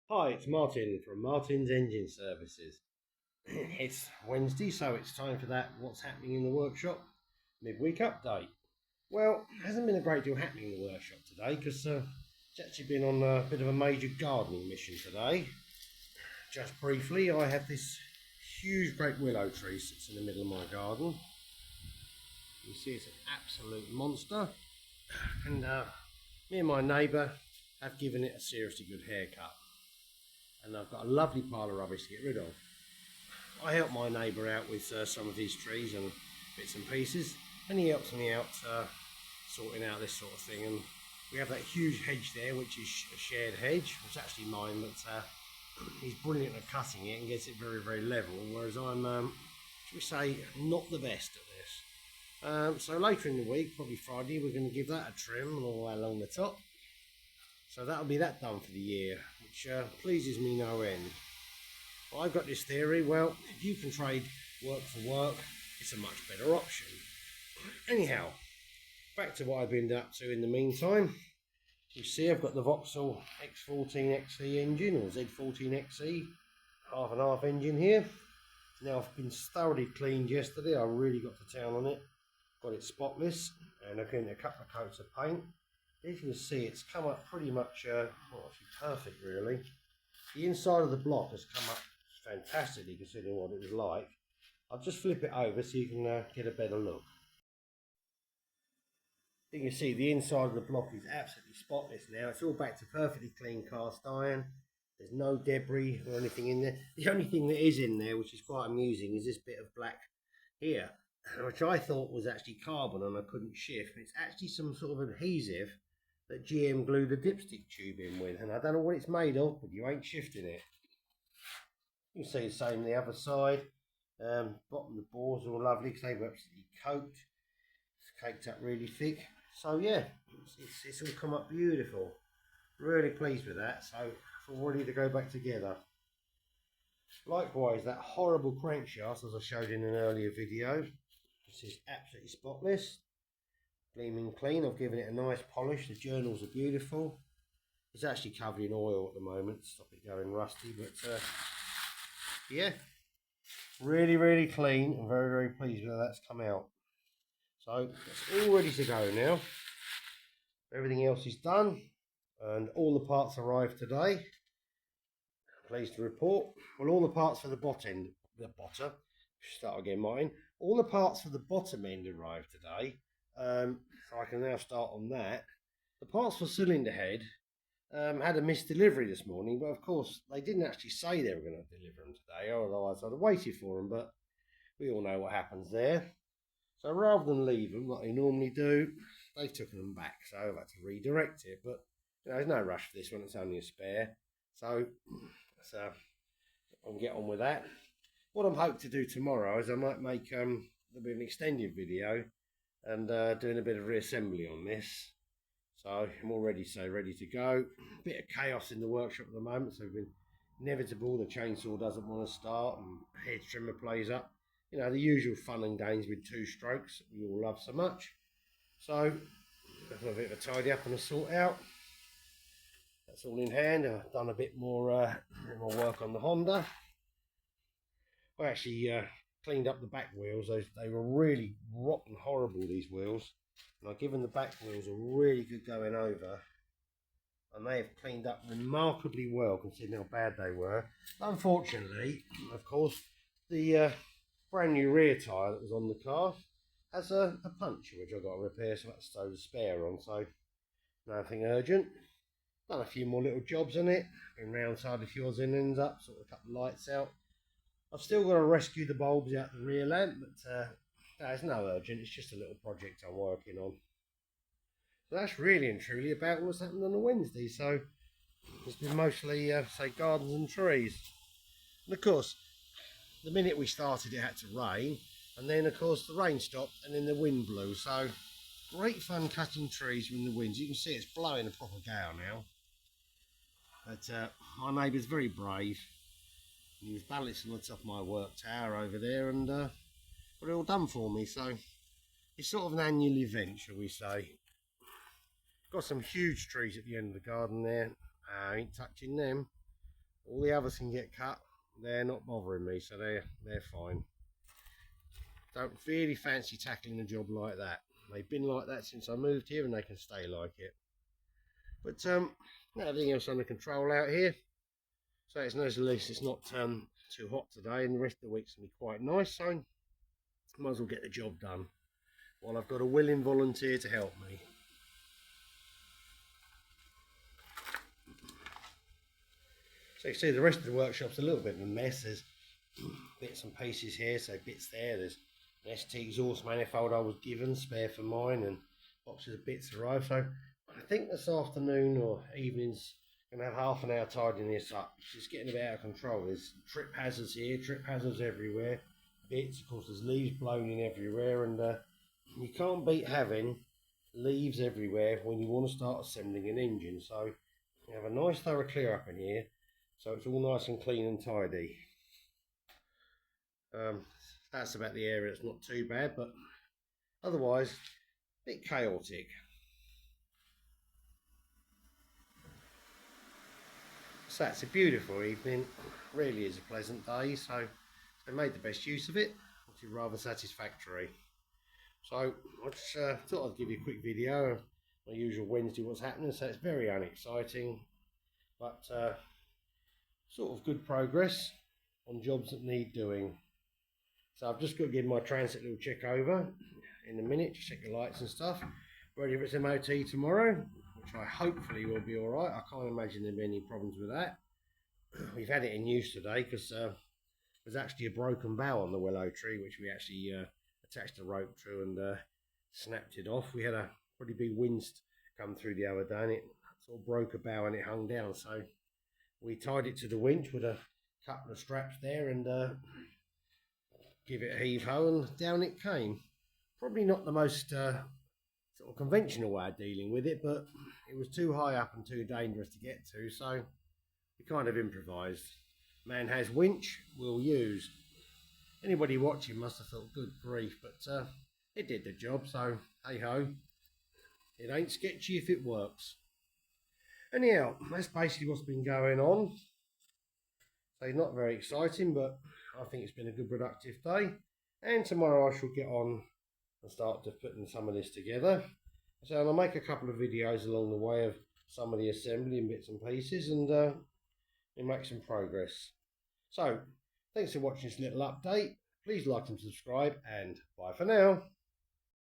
Hi, it's Martin from Martin's Engine Services. It's Wednesday, so it's time for that What's Happening in the Workshop midweek update. Well, there hasn't been a great deal happening in the workshop today because it's actually been on a bit of a major gardening mission today. Just briefly, I have this huge great willow tree sits in the middle of my garden. You see it's an absolute monster, and me and my neighbour have given it a seriously good haircut. And I've got a lovely pile of rubbish to get rid of. I help my neighbour out with some of these trees and bits and pieces, and he helps me out sorting out this sort of thing. And we have that huge hedge there, which is a shared hedge. It's actually mine, but he's brilliant at cutting it and gets it very, very level, whereas I'm, should we say, not the best at this. So later in the week, probably Friday, we're going to give that a trim all along the top. So that'll be that done for the year, which pleases me no end. Well, I've got this theory, well, if you can trade work for work, it's a much better option. Anyhow, back to what I've been up to in the meantime. You see I've got the Vauxhall X14XE engine, or Z14XE, half and half engine here. Now I've been thoroughly cleaned yesterday, I really got to town on it. Got it spotless, and I've given it a couple of coats of paint. As you can see, it's come up pretty much actually perfect, really. The inside of the block has come up fantastically considering what it was like. I'll just flip it over so you can get a better look. You can see the inside of the block is absolutely spotless now. It's all back to perfectly clean cast iron. There's no debris or anything in there. The only thing that is in there, which is quite amusing, is this bit of black here, which I thought was actually carbon and I couldn't shift. It's actually some sort of adhesive that GM glued the dipstick tube in with, and I don't know what it's made of, but you ain't shifting it. You can see the same the other side. Bottom of the boards are all lovely because they were absolutely caked. It's caked up really thick. So yeah, it's all come up beautiful. Really pleased with that. So it's all ready to go back together. Likewise, that horrible crankshaft, as I showed in an earlier video, this is absolutely spotless. Gleaming clean. I've given it a nice polish. The journals are beautiful. It's actually covered in oil at the moment to stop it going rusty, but yeah, really clean and very pleased with how that's come out. So it's all ready to go now. Everything else is done and all the parts arrived today. Pleased to report. Well, all the parts for the bottom all the parts for the bottom end arrived today. So I can now start on that. The parts for cylinder head had a missed delivery this morning, but of course they didn't actually say they were going to deliver them today, otherwise I'd have waited for them, but we all know what happens there. So rather than leave them like they normally do, they've taken them back, so I've had to redirect it, but there's no rush for this one, it's only a spare, so I'll get on with that. What I'm hoping to do tomorrow is I might make a bit of an extended video and doing a bit of reassembly on this. So I'm all ready to go. A bit of chaos in the workshop at the moment, so it's been inevitable. The chainsaw doesn't want to start and head trimmer plays up. You know, the usual fun and games with two strokes that we all love so much. So I've got a bit of a tidy up and a sort out. That's all in hand. I've done a bit more work on the Honda. I actually cleaned up the back wheels. They were really rotten horrible, these wheels, and I've given the back wheels a really good going over, and they have cleaned up remarkably well considering how bad they were. Unfortunately, of course, the brand new rear tyre that was on the car has a puncture which I've got to repair, so that's throw the spare on, so nothing urgent. Done a few more little jobs on it, been round side a few odds and ends up, sort of a couple of lights out. I've still got to rescue the bulbs out the rear lamp, but there's no urgent, it's just a little project I'm working on. So that's really and truly about what's happened on a Wednesday. So it's been mostly, say, gardens and trees. And of course, the minute we started it had to rain, and then of course the rain stopped and then the wind blew. So great fun cutting trees from the winds. You can see it's blowing a proper gale now. But my neighbour's very brave. He was balancing on top of my work tower over there and got it all done for me. So it's sort of an annual event, shall we say. Got some huge trees at the end of the garden there. I ain't touching them. All the others can get cut. They're not bothering me, so they're fine. Don't really fancy tackling a job like that. They've been like that since I moved here, and they can stay like it. But everything else under control out here. So it's nice, at least it's not too hot today, and the rest of the week's gonna be quite nice. So might as well get the job done while I've got a willing volunteer to help me. So you see the rest of the workshop's a little bit of a mess. There's bits and pieces here, so bits there. There's an ST exhaust manifold I was given, spare for mine, and boxes of bits arrived. So I think this afternoon or evening's going to have half an hour tidying this up. It's just getting a bit out of control. There's trip hazards here, trip hazards everywhere. Bits, of course, there's leaves blown in everywhere, and you can't beat having leaves everywhere when you want to start assembling an engine. So you have a nice thorough clear up in here, so it's all nice and clean and tidy. That's about the area. It's not too bad, but otherwise a bit chaotic. So it's a beautiful evening, really is a pleasant day, so they made the best use of it, which is rather satisfactory. So I just thought I'd give you a quick video of my usual Wednesday what's happening. So it's very unexciting, but sort of good progress on jobs that need doing. So I've just got to give my transit little check over in a minute, to check the lights and stuff, ready for its MOT tomorrow, which I hopefully will be all right. I can't imagine there'll be any problems with that. We've had it in use today because there's actually a broken bough on the willow tree, which we actually attached a rope to and snapped it off. We had a pretty big wind come through the other day, and it sort of broke a bough and it hung down. So we tied it to the winch with a couple of straps there and give it a heave-ho, and down it came. Probably not the most sort of conventional way of dealing with it, but it was too high up and too dangerous to get to, so we kind of improvised. Man has winch, we'll use. Anybody watching must have thought, good grief, but it did the job, so hey-ho. It ain't sketchy if it works. Anyhow, that's basically what's been going on. So not very exciting, but I think it's been a good productive day. And tomorrow I shall get on and start to putting some of this together. So I'll make a couple of videos along the way of some of the assembly and bits and pieces, and we'll make some progress. So thanks for watching this little update. Please like and subscribe, and bye for now.